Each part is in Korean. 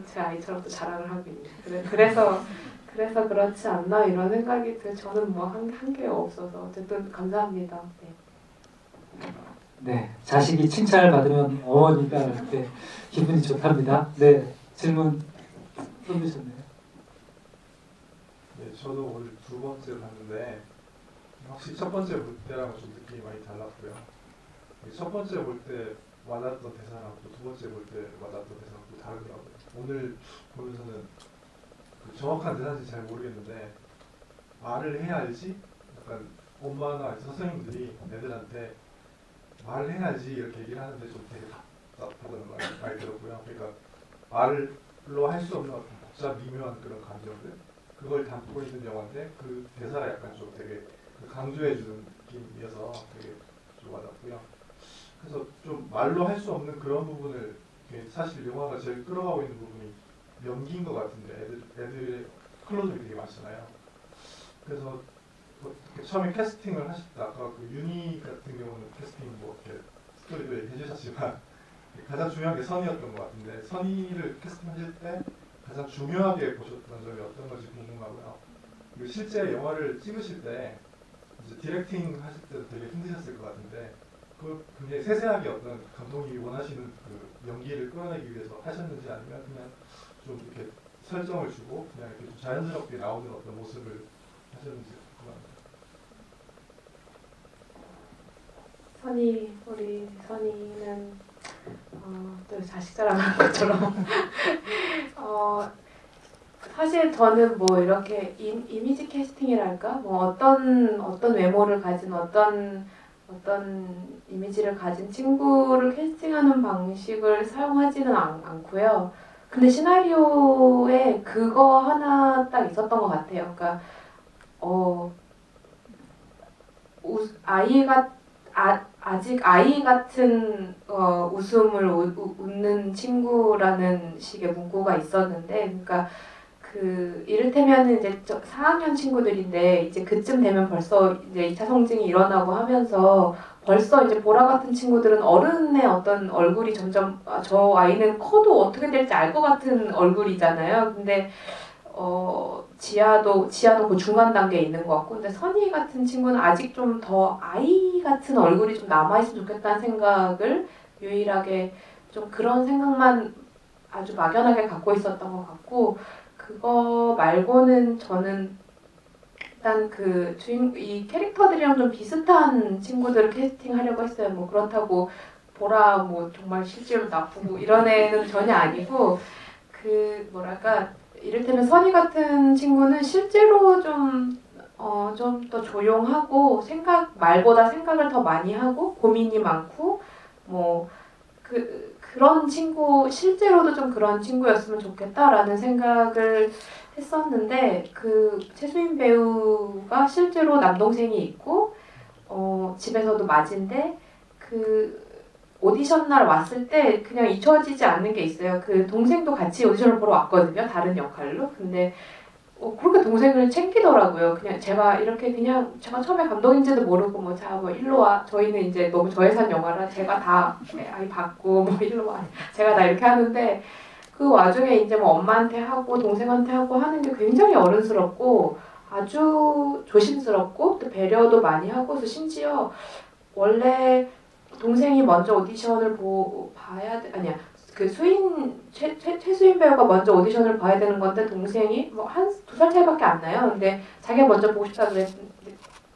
제 아이처럼 또 자랑을 하고 있네. 그래서 그렇지 않나 이런 생각이 들어요. 저는 뭐 한 게 없어서 어쨌든 감사합니다. 네. 네, 자식이 칭찬을 받으면 어머니가 그때 기분이 좋답니다. 네, 질문 써주셨네요. 네, 저도 오늘 두 번째로 봤는데 확실히 첫 번째 볼 때랑은 좀 느낌이 많이 달랐고요. 첫 번째 볼 때 와닿았던 대사랑 또 두 번째 볼 때 와닿았던 대사랑 또 다르더라고요. 오늘 보면서는 그 정확한 대사인지 잘 모르겠는데 말을 해야 알지? 약간 엄마나 선생님들이 애들한테 말을 해야지 이렇게 얘기를 하는데 좀 되게 답답하다는 말이 들었고요. 그러니까 말로 할 수 없는 복잡 미묘한 그런 감정들 그걸 담고 있는 영화인데 그 대사가 약간 좀 되게 강조해주는 느낌이어서 되게 좀 와닿고요. 그래서 좀 말로 할 수 없는 그런 부분을 사실 영화가 제일 끌어가고 있는 부분이 연기인 것 같은데 애들의 클로즈업이 되게 많잖아요. 그래서 처음에 캐스팅을 하실 때 아까 그 윤희 같은 경우는 캐스팅 뭐 이렇게 스토리도 얘기해주셨지만 가장 중요한 게 선희였던 것 같은데 선희를 캐스팅하실 때 가장 중요하게 보셨던 점이 어떤 건지 궁금하고요. 그리고 실제 영화를 찍으실 때 이제 디렉팅 하실 때도 되게 힘드셨을 것 같은데 그 굉장히 세세하게 어떤 감독님이 원하시는 그 연기를 끌어내기 위해서 하셨는지 아니면 그냥 좀 이렇게 설정을 주고 그냥 이렇게 좀 자연스럽게 나오는 어떤 모습을 하셨는지 궁금합니다. 우리 선이는 또 자식 자랑하는 것처럼 사실 저는 뭐 이렇게 이미지 캐스팅이랄까 뭐 어떤 외모를 가진 어떤 이미지를 가진 친구를 캐스팅하는 방식을 사용하지는 않고요. 근데 시나리오에 그거 하나 딱 있었던 것 같아요. 그러니까 아직 아이 같은 웃음을 웃는 친구라는 식의 문구가 있었는데, 그러니까 그 이를테면 이제 4학년 친구들인데 이제 그쯤 되면 벌써 이제 2차 성징이 일어나고 하면서 벌써 이제 보라 같은 친구들은 어른의 어떤 얼굴이 점점 저 아이는 커도 어떻게 될지 알 것 같은 얼굴이잖아요. 근데 지아도 그 중간 단계에 있는 것 같고, 근데 선희 같은 친구는 아직 좀 더 아이 같은 얼굴이 좀 남아있으면 좋겠다는 생각을 유일하게 좀 그런 생각만 아주 막연하게 갖고 있었던 것 같고, 그거 말고는 저는 일단 이 캐릭터들이랑 좀 비슷한 친구들을 캐스팅하려고 했어요. 뭐 그렇다고 보라 뭐 정말 실제로 나쁘고 이런 애는 전혀 아니고, 뭐랄까 이를테면 선희 같은 친구는 실제로 좀 더 조용하고 말보다 생각을 더 많이 하고 고민이 많고 뭐 그런 친구, 실제로도 좀 그런 친구였으면 좋겠다라는 생각을 했었는데, 최수인 배우가 실제로 남동생이 있고 집에서도 맞인데 오디션 날 왔을 때 그냥 잊혀지지 않는 게 있어요. 동생도 같이 오디션을 보러 왔거든요. 다른 역할로. 근데 그렇게 동생을 챙기더라고요. 제가 처음에 감독인지도 모르고 뭐 일로 와. 저희는 이제 너무 저예산 영화라 제가 다 아이 받고 뭐 일로 와. 제가 다 이렇게 하는데 그 와중에 이제 뭐 엄마한테 하고 동생한테 하고 하는 게 굉장히 어른스럽고 아주 조심스럽고 또 배려도 많이 하고서 심지어 원래 동생이 먼저 오디션을 최수인 배우가 먼저 오디션을 봐야 되는 건데 동생이 뭐 2살 차이밖에 안 나요. 근데 자기가 먼저 보고 싶다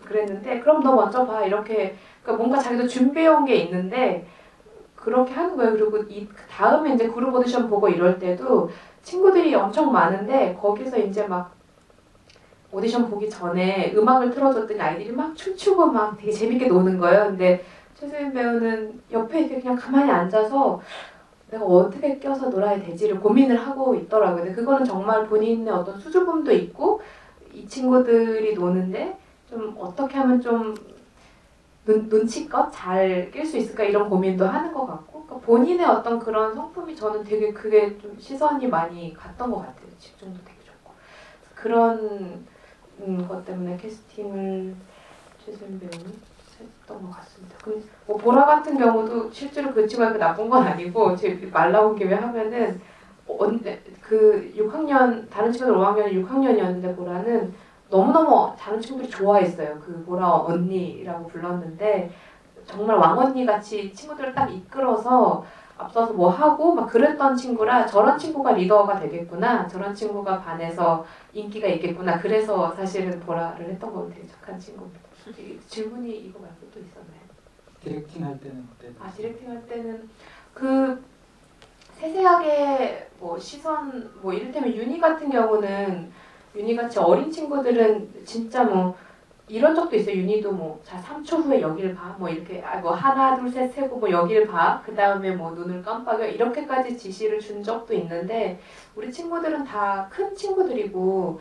그랬는데 그럼 너 먼저 봐 이렇게, 그러니까 뭔가 자기도 준비해온 게 있는데 그렇게 하는 거예요. 그리고 다음에 이제 그룹 오디션 보고 이럴 때도 친구들이 엄청 많은데 거기서 이제 막 오디션 보기 전에 음악을 틀어줬더니 아이들이 막 춤추고 막 되게 재밌게 노는 거예요. 근데 최수인 배우는 옆에 이렇게 그냥 가만히 앉아서 내가 어떻게 껴서 놀아야 되지를 고민을 하고 있더라고요. 근데 그거는 정말 본인의 어떤 수줍음도 있고 이 친구들이 노는데 좀 어떻게 하면 좀 눈치껏 잘 낄 수 있을까 이런 고민도 하는 것 같고, 그러니까 본인의 어떤 그런 성품이 저는 되게 그게 좀 시선이 많이 갔던 것 같아요. 집중도 되게 좋고 그런 것 때문에 캐스팅을 최수인 배우는 했던 것 같습니다. 뭐 보라 같은 경우도 실제로 그 친구가 나쁜 건 아니고 말 나온 김에 하면은 그 6학년 다른 친구들 5학년이 6학년이었는데 보라는 너무너무 다른 친구들이 좋아했어요. 그 보라 언니라고 불렀는데 정말 왕언니 같이 친구들을 딱 이끌어서 앞서서 뭐 하고 막 그랬던 친구라 저런 친구가 리더가 되겠구나. 저런 친구가 반에서 인기가 있겠구나. 그래서 사실은 보라를 했던 거 되게 착한 친구입니다. 질문이 이거 말고 또 있었나요? 디렉팅 할 때는 어때? 디렉팅 할 때는 그 세세하게 뭐 시선 뭐 이를테면 윤희 같은 경우는 윤희 같이 어린 친구들은 진짜 뭐 이런 적도 있어요. 윤희도 뭐 자 3초 후에 여기를 봐. 뭐 이렇게 뭐 하나 둘 셋 세고 뭐 여기를 봐. 그 다음에 뭐 눈을 깜빡여 이렇게까지 지시를 준 적도 있는데 우리 친구들은 다 큰 친구들이고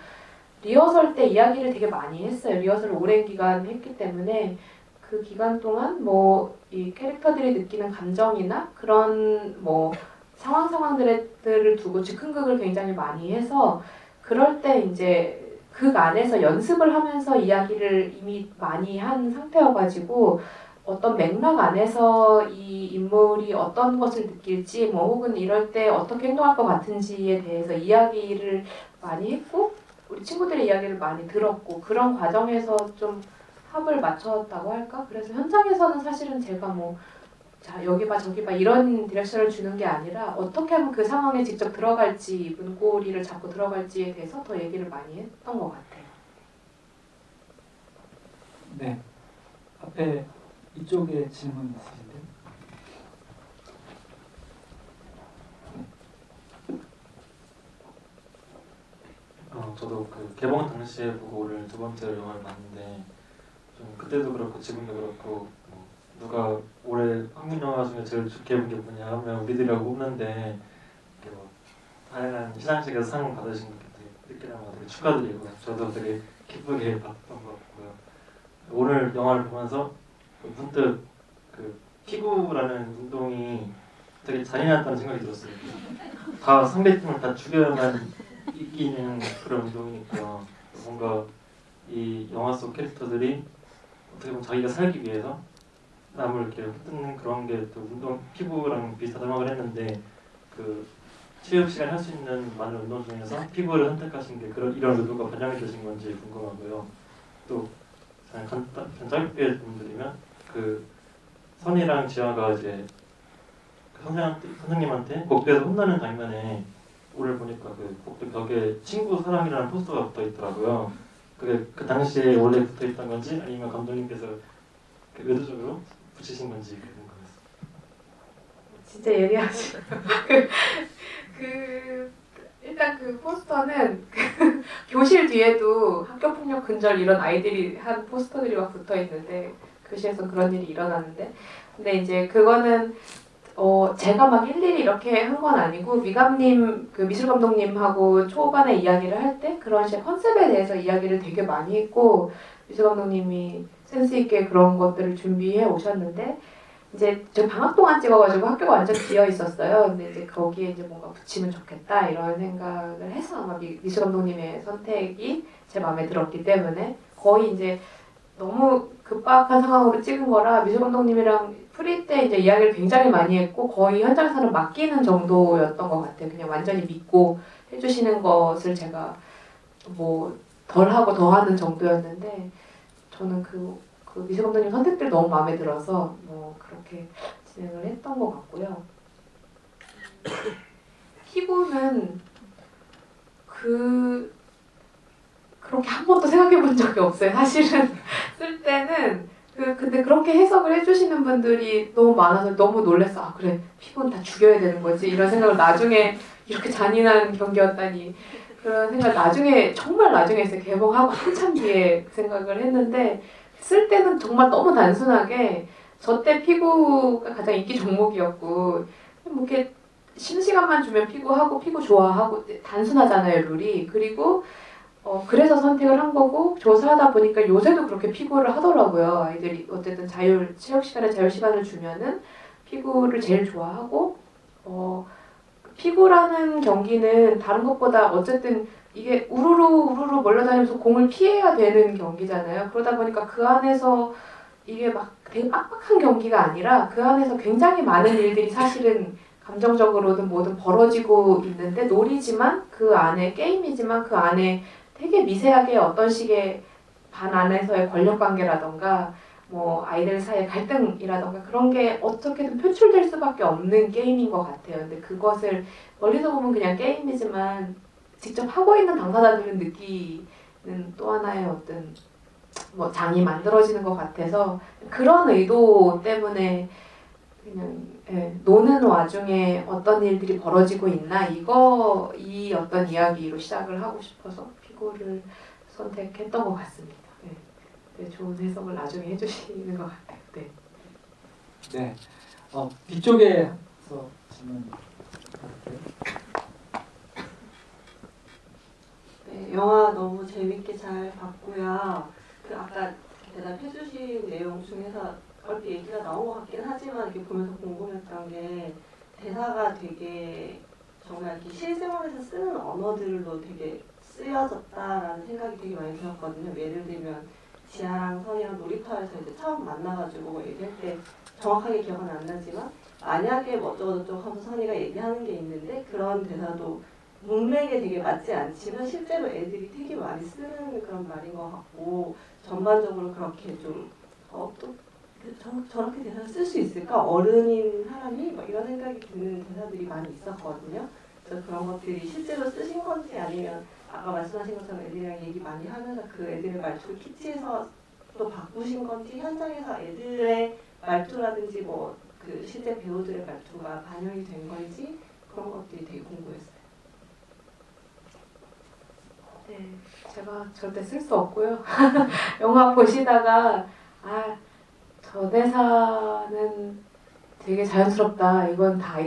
리허설 때 이야기를 되게 많이 했어요. 리허설을 오랜 기간 했기 때문에 그 기간 동안 뭐 이 캐릭터들이 느끼는 감정이나 그런 뭐 상황들을 두고 즉흥극을 굉장히 많이 해서 그럴 때 이제 극 안에서 연습을 하면서 이야기를 이미 많이 한 상태여가지고 어떤 맥락 안에서 이 인물이 어떤 것을 느낄지 뭐 혹은 이럴 때 어떻게 행동할 것 같은지에 대해서 이야기를 많이 했고 우리 친구들의 이야기를 많이 들었고 그런 과정에서 좀 합을 맞췄다고 할까? 그래서 현장에서는 사실은 제가 뭐 자 여기 봐 저기 봐 이런 디렉션을 주는 게 아니라 어떻게 하면 그 상황에 직접 들어갈지 문고리를 잡고 들어갈지에 대해서 더 얘기를 많이 했던 것 같아요. 네, 앞에 이쪽에 질문 있으신데요? 저도 그 개봉 당시에 보고 오늘 두 번째로 영화를 봤는데 좀 그때도 그렇고 지금도 그렇고 뭐 누가 올해 한국 영화 중에 제일 좋게 본 게 뭐냐 하면 우리들이라고 뽑는데 뭐 다양한 시상식에서 상 받으신 게 되게 느끼는 거 되게 축하드리고 저도 되게 기쁘게 봤던 것 같고요. 오늘 영화를 보면서 문득 그 피구라는 운동이 되게 잔인하다는 생각이 들었어요. 다 상대팀을 다 죽여야만 이기는 그런 운동이니까 뭔가 이 영화 속 캐릭터들이 어떻게 보면 자기가 살기 위해서 남을 이렇게 흩는 그런 게 또 운동 피구랑 비슷하다고 생각을 했는데 그 체육 시간 할 수 있는 많은 운동 중에서 피구를 선택하신 게 이런 의도가 반영이 되신 건지 궁금하고요. 또 짧게 말씀드리면 그 선이랑 지아가 이제 선생님한테 복도에서 혼나는 장면에 오늘 보니까 그 복도 벽에 친구 사랑이라는 포스터가 붙어 있더라고요. 그게 그 당시에 원래 붙어 있던 건지 아니면 감독님께서 그 의도적으로 붙이신 건지 궁금했어요. 진짜 예리하시네요. 일단 그 포스터는 교실 뒤에도 학교폭력 근절 이런 아이들이 한 포스터들이 막 붙어 있는데 교실에서 그런 일이 일어나는데 근데 이제 그거는 제가 막 일일이 이렇게 한 건 아니고 미감님 그 미술 감독님하고 초반에 이야기를 할 때 그런 식의 컨셉에 대해서 이야기를 되게 많이 했고 미술 감독님이 센스 있게 그런 것들을 준비해 오셨는데 이제 저 방학 동안 찍어가지고 학교가 완전 비어 있었어요. 근데 이제 거기에 이제 뭔가 붙이면 좋겠다 이런 생각을 해서 아마 미술 감독님의 선택이 제 마음에 들었기 때문에 거의 이제 너무 급박한 상황으로 찍은 거라 미술 감독님이랑 프리 때 이제 이야기를 굉장히 많이 했고 거의 현장에서는 맡기는 정도였던 것 같아요. 그냥 완전히 믿고 해주시는 것을 제가 뭐 덜하고 더하는 정도였는데 저는 그 미술 감독님 선택들이 너무 마음에 들어서 뭐 그렇게 진행을 했던 것 같고요. 피부는 그렇게 한 번도 생각해 본 적이 없어요. 사실은 쓸 때는 근데 그렇게 해석을 해주시는 분들이 너무 많아서 너무 놀랐어. 아 그래 피부는 다 죽여야 되는 거지 이런 생각을 나중에 이렇게 잔인한 경기였다니 그런 생각 나중에 정말 나중에 했어요. 개봉하고 한참 뒤에 생각을 했는데 쓸 때는 정말 너무 단순하게 저 때 피구가 가장 인기 종목이었고 뭐 이렇게 쉬는 시간만 주면 피구하고 피구 좋아하고 단순하잖아요 룰이. 그리고 그래서 선택을 한 거고 조사하다 보니까 요새도 그렇게 피구를 하더라고요. 아이들이 어쨌든 체육 시간에 자유 시간을 주면은 피구를 제일 좋아하고 피구라는 경기는 다른 것보다 어쨌든 이게 우르르 몰려다니면서 공을 피해야 되는 경기잖아요. 그러다 보니까 그 안에서 이게 막 되게 빡빡한 경기가 아니라 그 안에서 굉장히 많은 일들이 사실은 감정적으로든 뭐든 벌어지고 있는데 놀이지만 그 안에 게임이지만 그 안에 되게 미세하게 어떤 식의 반 안에서의 권력 관계라던가 뭐 아이들 사이의 갈등이라던가 그런 게 어떻게든 표출될 수밖에 없는 게임인 것 같아요. 근데 그것을 멀리서 보면 그냥 게임이지만 직접 하고 있는 당사자들은 느끼는 또 하나의 어떤 뭐 장이 만들어지는 것 같아서 그런 의도 때문에 그냥 노는 와중에 어떤 일들이 벌어지고 있나 이 어떤 이야기로 시작을 하고 싶어서 피고를 선택했던 것 같습니다. 네, 좋은 해석을 나중에 해주시는 것 같아요. 네. 네. 뒤쪽에서 질문 부탁드릴게요. 네, 영화 너무 재밌게 잘 봤고요. 그 아까 대답해주신 내용 중에서 얼핏 얘기가 나온 것 같긴 하지만 이렇게 보면서 궁금했던 게 대사가 되게 정말 이렇게 실생활에서 쓰는 언어들로 되게 쓰여졌다라는 생각이 되게 많이 들었거든요. 예를 들면 지아랑 선이랑 놀이터에서 이제 처음 만나가지고 뭐 얘기할 때 정확하게 기억은 안 나지만 만약에 뭐 어쩌고저쩌고 하면서 선이가 얘기하는 게 있는데 그런 대사도 문맥에 되게 맞지 않지만 실제로 애들이 되게 많이 쓰는 그런 말인 것 같고 전반적으로 그렇게 좀 또 저렇게 대사를 쓸 수 있을까? 어른인 사람이 막 이런 생각이 드는 대사들이 많이 있었거든요. 그래서 그런 것들이 실제로 쓰신 건지 아니면 아까 말씀하신 것처럼 애들이랑 얘기 많이 하면서 그 애들의 말투를 키치해서 또 바꾸신 건지 현장에서 애들의 말투라든지 뭐 그 실제 배우들의 말투가 반영이 된 건지 그런 것들이 되게 궁금했어요. 네, 제가 절대 쓸 수 없고요. 영화 보시다가 저 대사는 되게 자연스럽다. 이건 다